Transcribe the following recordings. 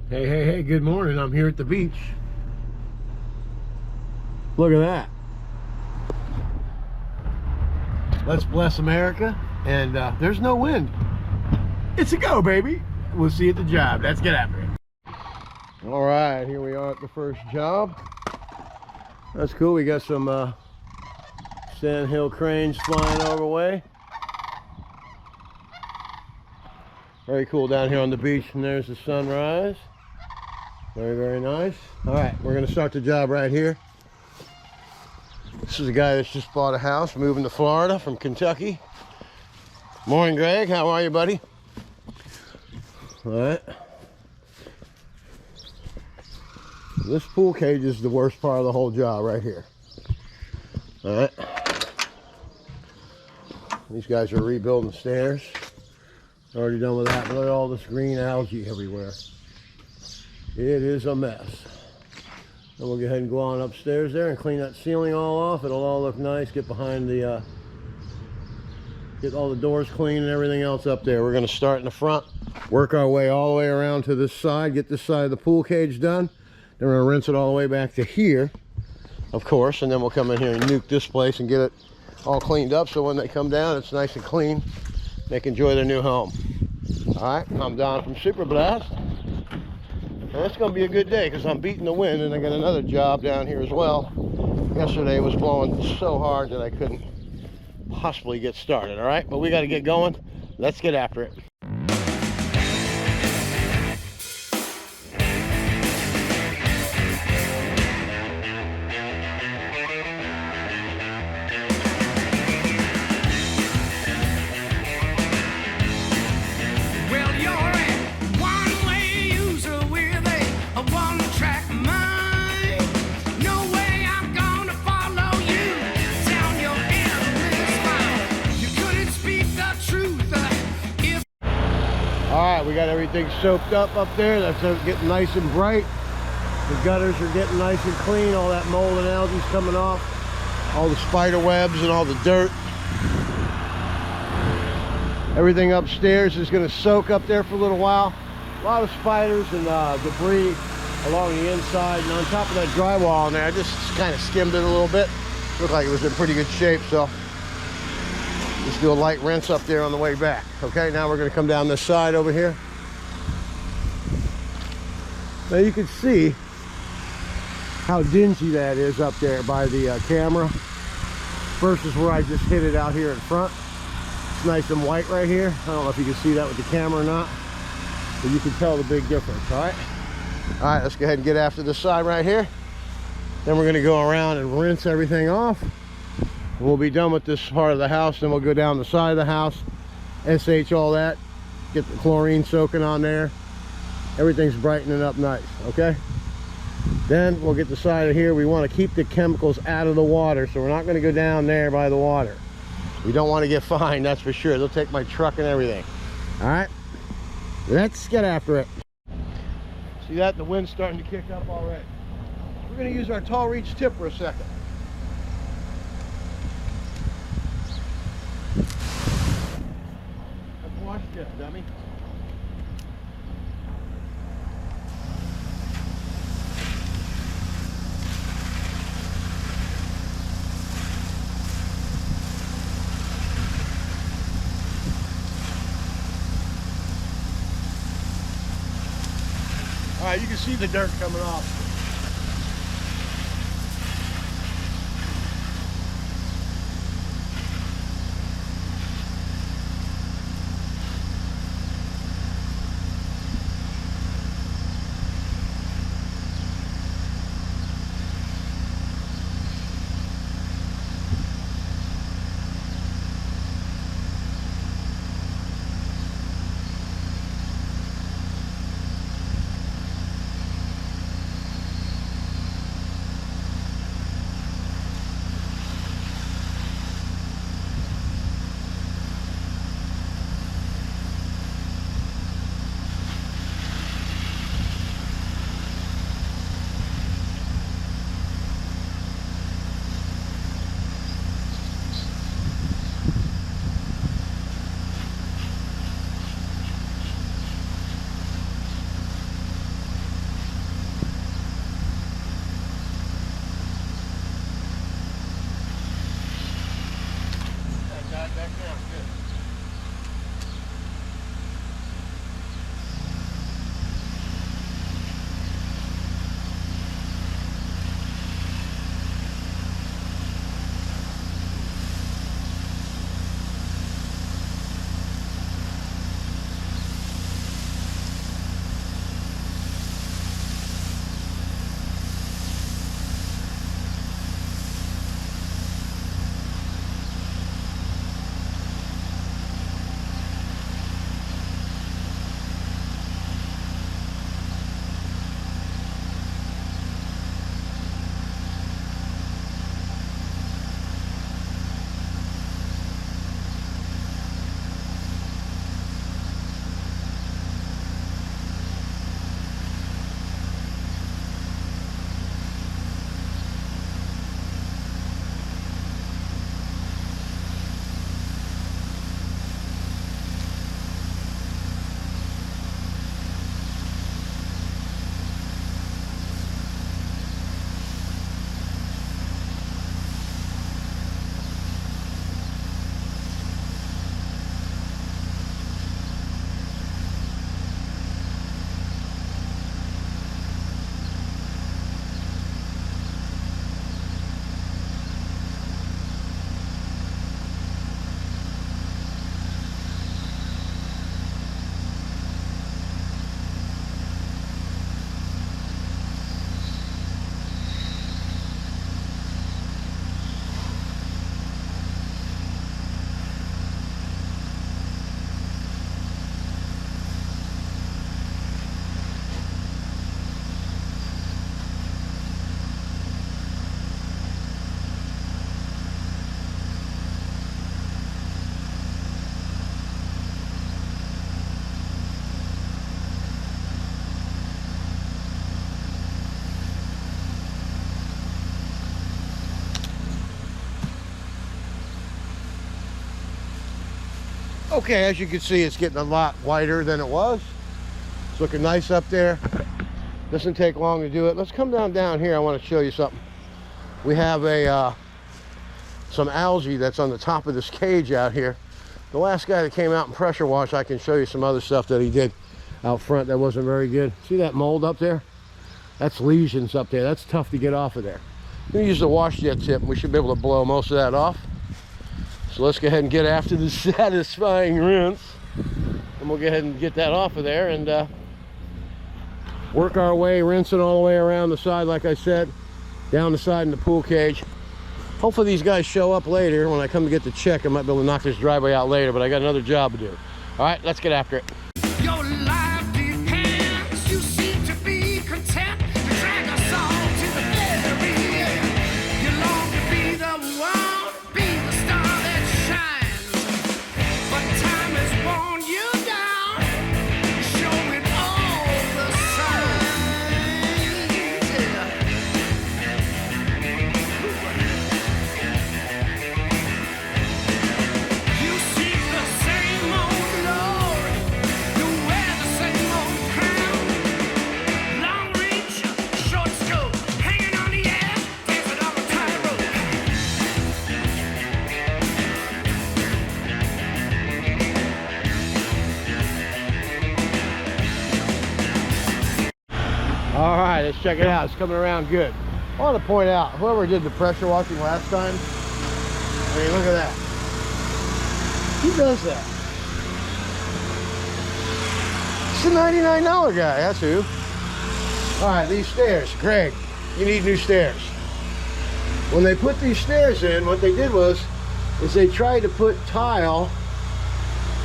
Hey, good morning. I'm here at the beach. Look at that. Let's bless America. And there's no wind. It's a go, baby. We'll see you at the job. Let's get after it. All right, here we are at the first job. That's cool. We got some sandhill cranes flying our way. Very cool down here on the beach, and there's the sunrise. Very nice. All right, we're gonna start the job right here. This is a guy that's just bought a house, moving to Florida from Kentucky. Morning, Greg. How are you, buddy? All right. This pool cage is the worst part of the whole job right here. All right. These guys are rebuilding stairs. Already done with that. Look at all this green algae everywhere. It is a mess. Then we'll go ahead and go on upstairs there and clean that ceiling all off. It'll all look nice. Get behind the, get all the doors clean and everything else up there. We're going to start in the front, work our way all the way around to this side, get this side of the pool cage done. Then we're going to rinse it all the way back to here, of course, and then we'll come in here and nuke this place and get it all cleaned up so when they come down, it's nice and clean. They can enjoy their new home. All right, I'm Don from Super Blast. And it's going to be a good day because I'm beating the wind, and I got another job down here as well. Yesterday it was blowing so hard that I couldn't possibly get started. All right, but we got to get going. Let's get after it. Alright, we got everything soaked up there. That's getting nice and bright. The gutters are getting nice and clean. All that mold and algae's coming off. All the spider webs and all the dirt. Everything upstairs is going to soak up there for a little while. A lot of spiders and debris along the inside. And on top of that drywall in there, I just kind of skimmed it a little bit. Looked like it was in pretty good shape, so just do a light rinse up there on the way back. Okay, now we're going to come down this side over here. Now you can see how dingy that is up there by the camera versus where I just hit it out here in front. It's nice and white right here. I don't know if you can see that with the camera or not, but you can tell the big difference. All right, let's go ahead and get after this side right here. Then we're going to go around and rinse everything off. We'll be done with this part of the house, then we'll go down the side of the house, SH all that, get the chlorine soaking on there. Everything's brightening up nice, okay? Then we'll get the side of here. We want to keep the chemicals out of the water, so we're not going to go down there by the water. We don't want to get fined, that's for sure. They'll take my truck and everything. All right, let's get after it. See that? The wind's starting to kick up already. We're going to use our tall reach tip for a second. Wash tip, dummy. All right, you can see the dirt coming off. Okay, as you can see, it's getting a lot whiter than it was. It's looking nice up there. Doesn't take long to do it. Let's come down here. I want to show you something. We have a some algae that's on the top of this cage out here. The last guy that came out and pressure washed, I can show you some other stuff that he did out front that wasn't very good. See that mold up there? That's lesions up there. That's tough to get off of there. We use the wash jet tip. We should be able to blow most of that off. So let's go ahead and get after the satisfying rinse. And we'll go ahead and get that off of there and work our way, rinsing all the way around the side, like I said, down the side in the pool cage. Hopefully these guys show up later. When I come to get the check, I might be able to knock this driveway out later, but I got another job to do. All right, let's get after it. Your life depends. You seem to be content to drag us all to the very end. You long to be the one, be the star that shines. But time has worn you down, showing all the signs. You seek the same old glory, you wear the same old crown. Long reach, short scope, hanging on the edge, dancing on a tightrope. All right, let's check it out. It's coming around good. I want to point out, whoever did the pressure washing last time, I mean, look at that. Who does that? It's a $99 guy, that's who. All right, these stairs, Greg, you need new stairs. When they put these stairs in, what they did was, is they tried to put tile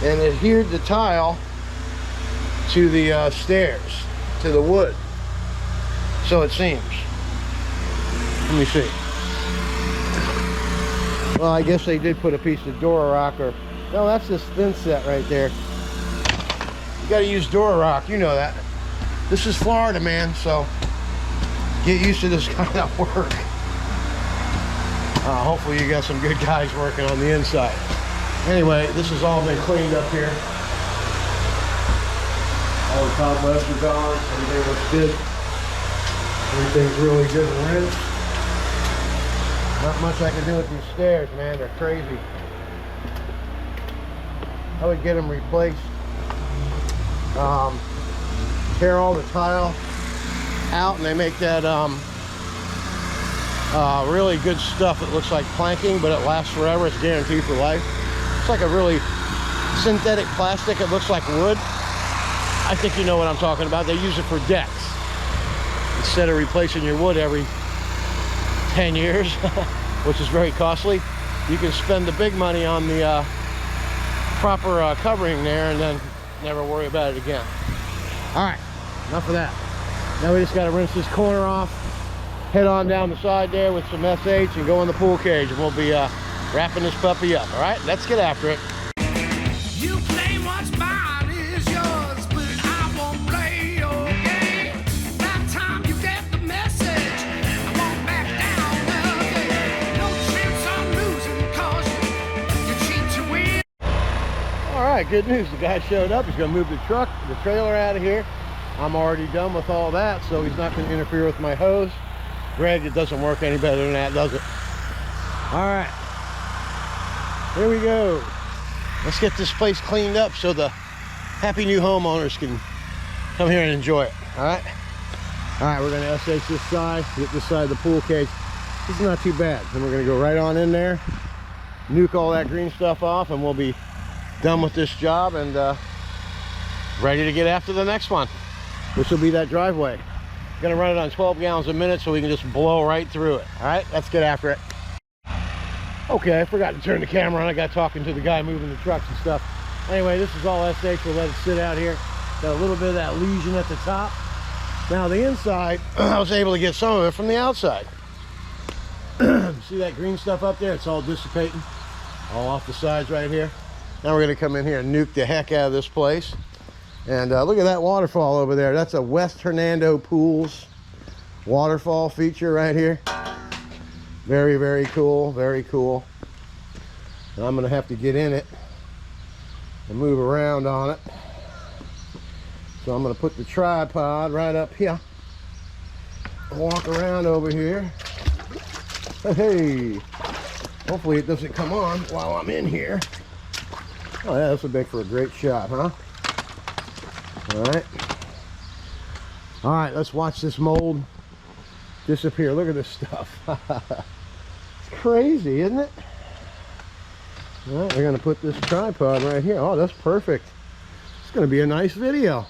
and adhered the tile to the stairs, to the wood. So it seems. Let me see. Well, I guess they did put a piece of Dura-Rock, or no, that's this thin set right there. You got to use Dura-Rock, you know that. This is Florida, man, so get used to this kind of work. Hopefully you got some good guys working on the inside. Anyway, this has all been cleaned up here. All the cobwebs are gone. Everything looks good. Everything's really good and rinsed. Not much I can do with these stairs, man. They're crazy. I would get them replaced. Tear all the tile out, and they make that really good stuff. It looks like planking, but it lasts forever. It's guaranteed for life. It's like a really synthetic plastic. It looks like wood. I think you know what I'm talking about. They use it for decks. Instead of replacing your wood every 10 years, which is very costly, you can spend the big money on the proper covering there and then never worry about it again. All right, enough of that. Now we just got to rinse this corner off, head on down the side there with some SH and go in the pool cage, and we'll be wrapping this puppy up. All right, let's get after it. You claim what's mine is yours, but I won't play your game. That time you get the message, I won't back down again. No chance on losing, cause you cheat to win. All right, good news. The guy showed up. He's going to move the truck, the trailer out of here. I'm already done with all that, so he's not going to interfere with my hose. Greg, it doesn't work any better than that, does it? All right, here we go. Let's get this place cleaned up so the happy new homeowners can come here and enjoy it. All right, we're going to SH this side, get this side of the pool cage. This is not too bad. Then we're going to go right on in there, nuke all that green stuff off, and we'll be done with this job and ready to get after the next one, which will be that driveway. Gonna run it on 12 gallons a minute so we can just blow right through it. All right, let's get after it. Okay, I forgot to turn the camera on. I got talking to the guy moving the trucks and stuff. Anyway, this is all SH. We'll let it sit out here. Got a little bit of that lesion at the top. Now the inside, I was able to get some of it from the outside. See that green stuff up there? It's all dissipating, all off the sides right here. Now we're gonna come in here and nuke the heck out of this place. And look at that waterfall over there. That's a West Hernando Pools waterfall feature right here. Very, very cool, very cool. And I'm gonna have to get in it and move around on it. So I'm going to put the tripod right up here. Walk around over here. Hey, hopefully it doesn't come on while I'm in here. Oh yeah, this would make for a great shot, huh? All right, let's watch this mold disappear. Look at this stuff. It's crazy, isn't it? All right, we're gonna put this tripod right here. Oh, that's perfect. It's gonna be a nice video.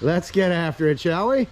Let's get after it, shall we?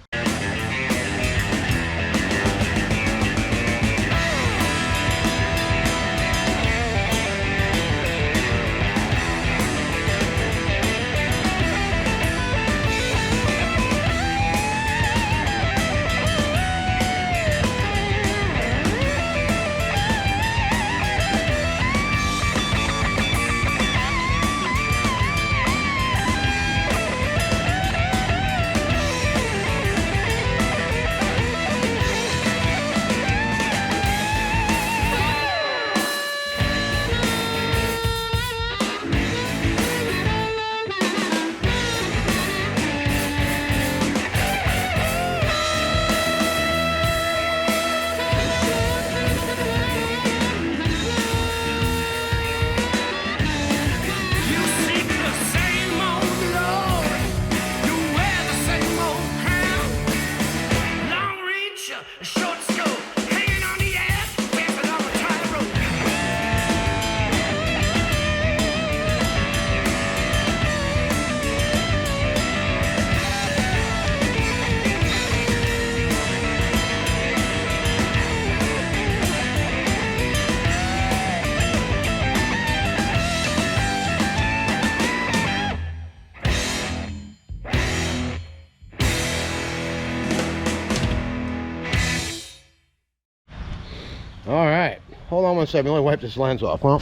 All right, hold on one second. Let me wipe this lens off. Well,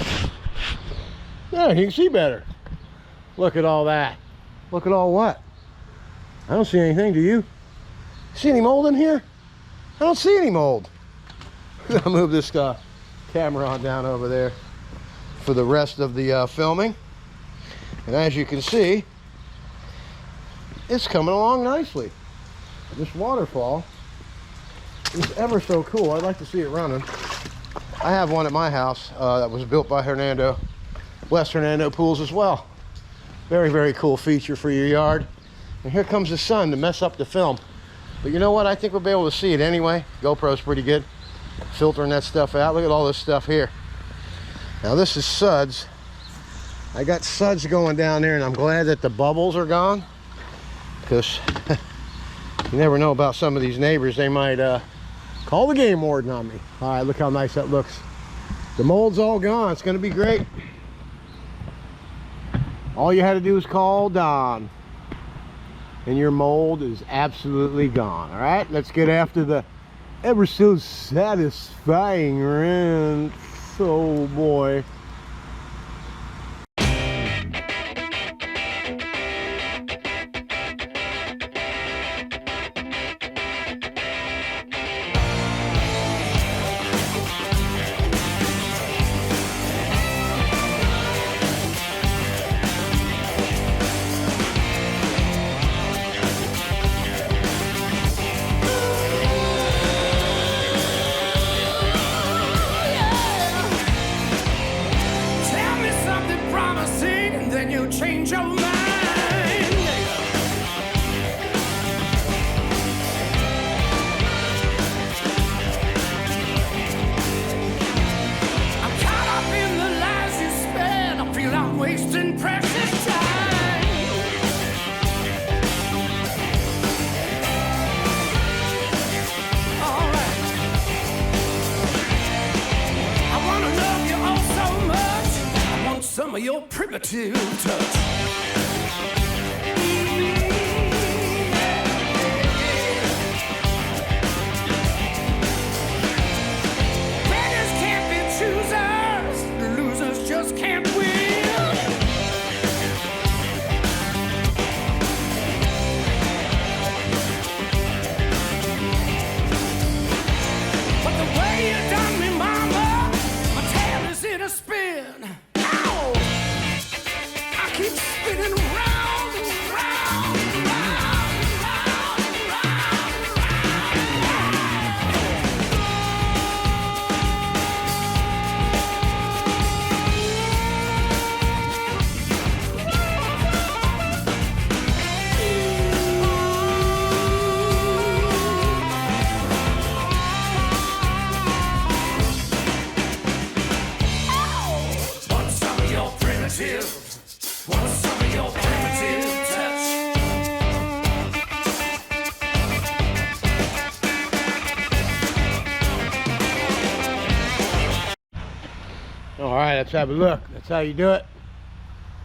there, you can see better. Look at all that. Look at all what? I don't see anything, do you? See any mold in here? I don't see any mold. I'll move this camera on down over there for the rest of the filming. And as you can see, it's coming along nicely. This waterfall is ever so cool. I'd like to see it running. I have one at my house that was built by Hernando, West Hernando Pools as well. Very, very cool feature for your yard. And here comes the sun to mess up the film. But you know what? I think we'll be able to see it anyway. GoPro's pretty good filtering that stuff out. Look at all this stuff here. Now this is suds. I got suds going down there, and I'm glad that the bubbles are gone, because you never know about some of these neighbors. They might call the game warden on me. All right, look how nice that looks. The mold's all gone. It's going to be great. All you had to do is call Don, and your mold is absolutely gone. All right, let's get after the ever so satisfying rinse. Oh boy. Change your mind. I'm caught up in the lies you spend. I feel I'm wasting precious time. All right. I want to love you all so much. I want some of your primitive touch. Keep let's have a look. That's how you do it.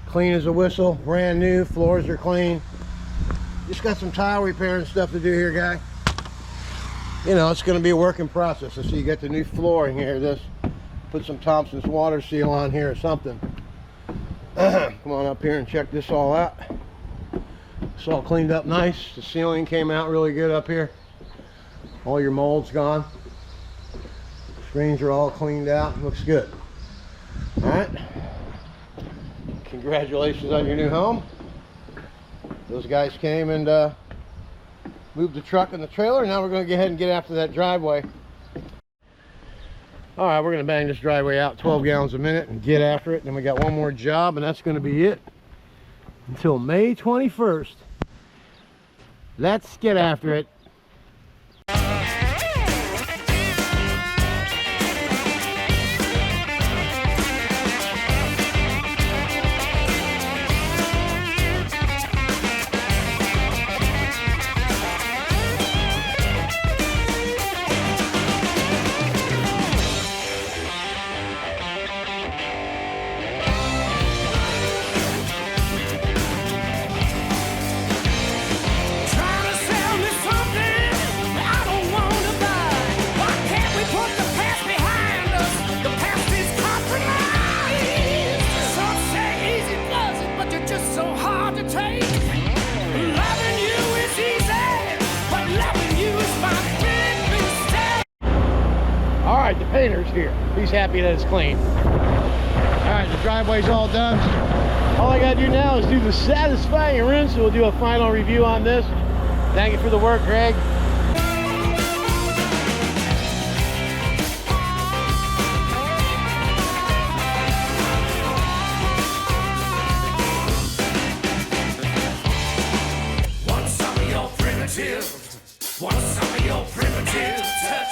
Clean as a whistle, brand new, floors are clean. Just got some tile repair and stuff to do here, guy. You know, it's gonna be a working process. So you got the new flooring here. This, put some Thompson's water seal on here or something. Come on up here and check this all out. It's all cleaned up nice. The ceiling came out really good up here. All your mold's gone. Screens are all cleaned out. Looks good. All right. Congratulations on your new home. Those guys came and moved the truck and the trailer. Now we're going to go ahead and get after that driveway. All right, we're going to bang this driveway out 12 gallons a minute and get after it. Then we got one more job, and that's going to be it until May 21st. Let's get after it. The painter's here. He's happy that it's clean. All right, the driveway's all done. All I gotta do now is do the satisfying rinse. So we'll do a final review on this. Thank you for the work, Greg. Want some of your primitive? Want some of your primitive touch?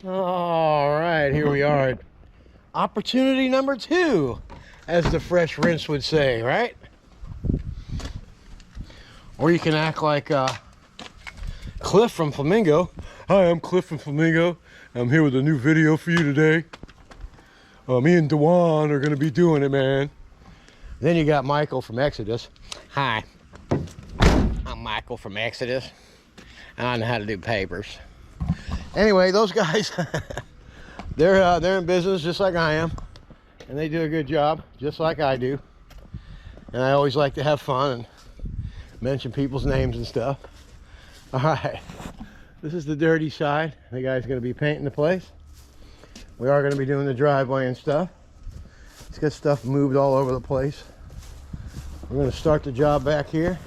All right, here we are at opportunity number 2, as the fresh rinse would say, right? Or you can act like Cliff from Flamingo. Hi, I'm Cliff from Flamingo. I'm here with a new video for you today. Me and Dewan are gonna be doing it, man. Then you got Michael from Exodus. Hi, I'm Michael from Exodus. I know how to do papers. Anyway, those guys, they're in business just like I am, and they do a good job just like I do. And I always like to have fun and mention people's names and stuff. All right, this is the dirty side. The guy's going to be painting the place. We are going to be doing the driveway and stuff. It's got stuff moved all over the place. We're going to start the job back here,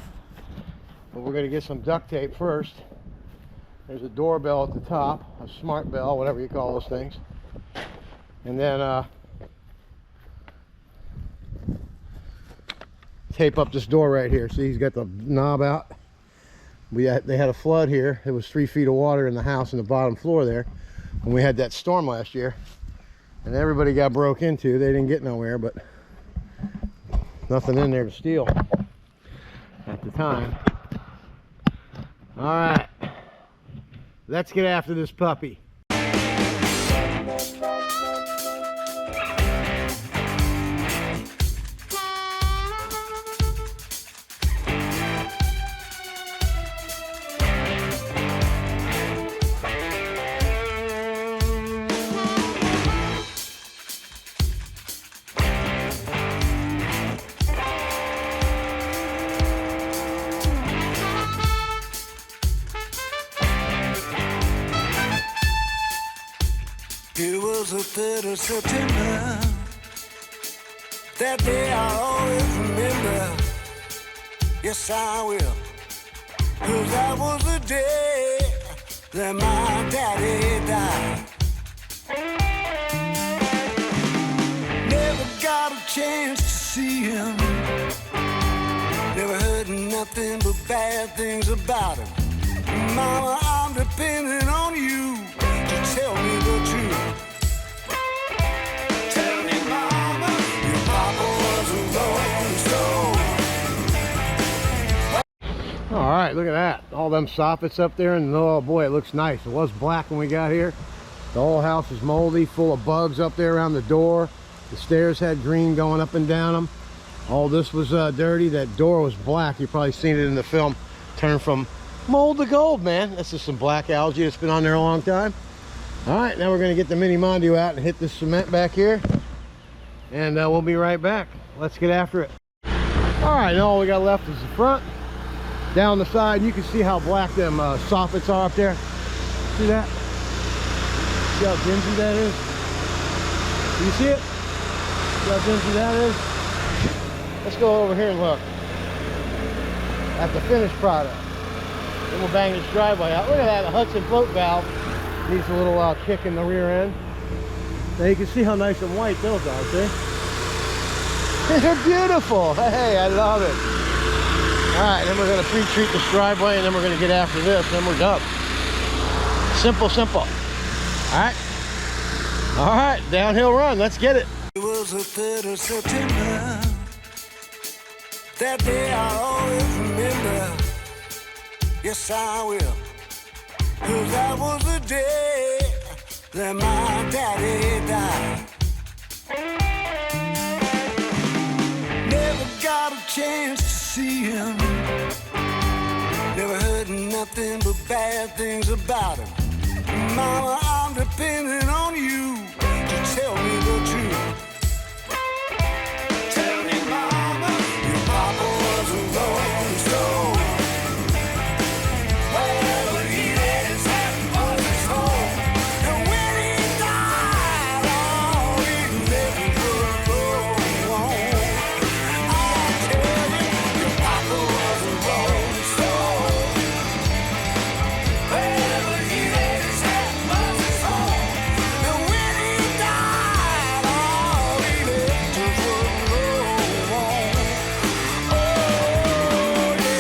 but we're going to get some duct tape first. There's a doorbell at the top, a smart bell, whatever you call those things. And then tape up this door right here. See, he's got the knob out. They had a flood here. It was 3 feet of water in the house in the bottom floor there when we had that storm last year. And everybody got broke into. They didn't get nowhere, but nothing in there to steal at the time. All right. Let's get after this puppy. 3rd of September. That day I'll always remember. Yes, I will. 'Cause that was the day that my daddy died. Never got a chance to see him. Never heard nothing but bad things about him. Mama, I'm depending on you to tell me the truth. Tell me, Mama, your papa was a rolling stone. All right, look at that. All them soffits up there, and oh boy, it looks nice. It was black when we got here. The whole house is moldy, full of bugs up there around the door. The stairs had green going up and down them. All this was dirty. That door was black. You've probably seen it in the film. Turned from mold to gold, man. This is some black algae that's been on there a long time. All right, now we're going to get the mini Mondu out and hit this cement back here. And we'll be right back. Let's get after it. All right, now all we got left is the front. Down the side, you can see how black them soffits are up there. See that? See how dingy that is? Do you see it? See how dingy that is? Let's go over here and look at the finished product. Then we'll bang this driveway out. Look at that, the Hudson float valve needs a little kick in the rear end. Now you can see how nice and white those are, see? They're beautiful. Hey, I love it. All right, then we're gonna pre-treat this driveway, and then we're gonna get after this, and we're done. Simple, simple. All right, downhill run, let's get it. It was the 3rd of September. That day I'll always remember. Yes, I will. 'Cause that was the day that my daddy died. Never got a chance to see him. Never heard nothing but bad things about him. Mama, I'm depending on you to tell me the truth. Tell me, Mama, your papa was a rolling stone. Well, but he let his hat on his home. And when he died, all he left was a rolling home. I tell you, your papa was a rolling stone. Well, but he let his hat on his home. And when he died, all he left was a rolling home. Oh, yeah.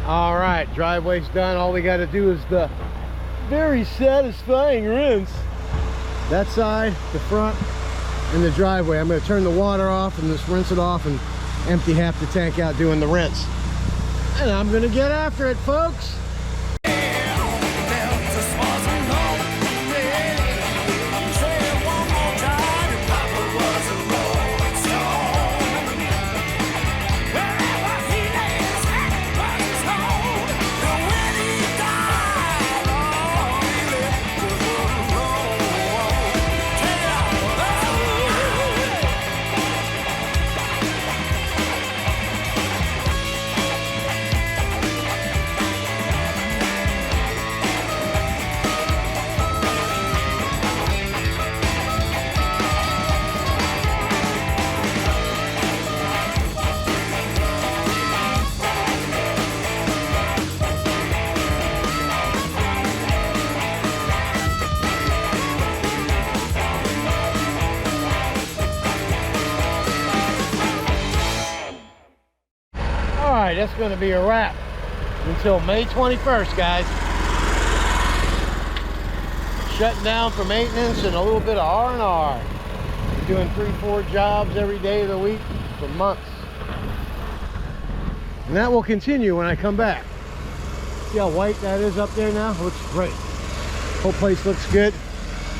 All right, driveway's done. All we got to do is the very satisfying rinse. That side, the front, and the driveway. I'm going to turn the water off and just rinse it off and empty half the tank out doing the rinse. And I'm going to get after it, folks. Alright, that's going to be a wrap until May 21st, guys. Shutting down for maintenance and a little bit of R&R. Doing 3-4 jobs every day of the week for months. And that will continue when I come back. See how white that is up there now? Looks great. Whole place looks good.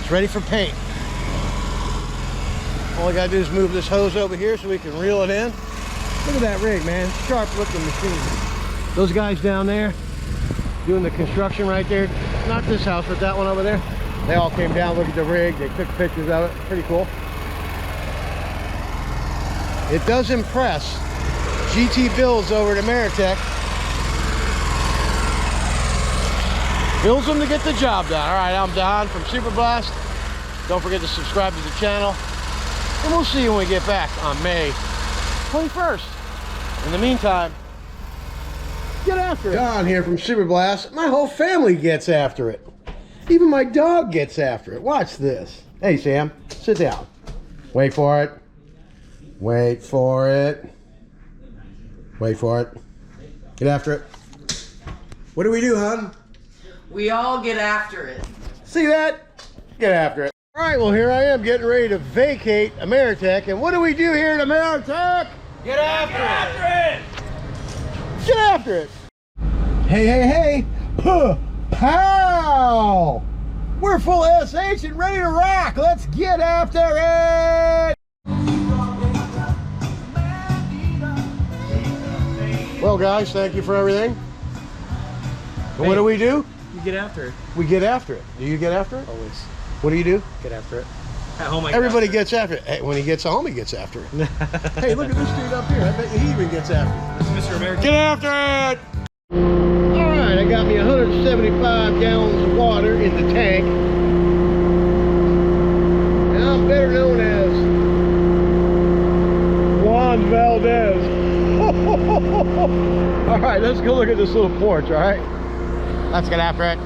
It's ready for paint. All I gotta do is move this hose over here so we can reel it in. Look at that rig, man. Sharp looking machine. Those guys down there doing the construction right there. Not this house, but that one over there. They all came down, looked at the rig. They took pictures of it. Pretty cool. It does impress GT builds over at Ameritech. Builds them to get the job done. All right, I'm Don from Super Blast. Don't forget to subscribe to the channel. And we'll see you when we get back on May 21st. In the meantime, get after it. Don here from Super Blast. My whole family gets after it. Even my dog gets after it. Watch this. Hey, Sam, sit down. Wait for it. Wait for it. Wait for it. Get after it. What do we do, hon? We all get after it. See that? Get after it. All right, well, here I am getting ready to vacate Ameritech. And what do we do here at Ameritech? Get after it! Get after it. Hey, hey, hey. Puh, pow! We're full SH and ready to rock. Let's get after it. Well, guys, thank you for everything. And what do we do? You get after it. We get after it. Do you get after it? Always. What do you do? Get after it. At home, Everybody gets after it. Hey, when he gets home, he gets after it. Hey, look at this dude up here. I bet you he even gets after it. Mr. American. Get after it! All right, I got me 175 gallons of water in the tank. And I'm better known as Juan Valdez. All right, let's go look at this little porch, all right? Let's get after it.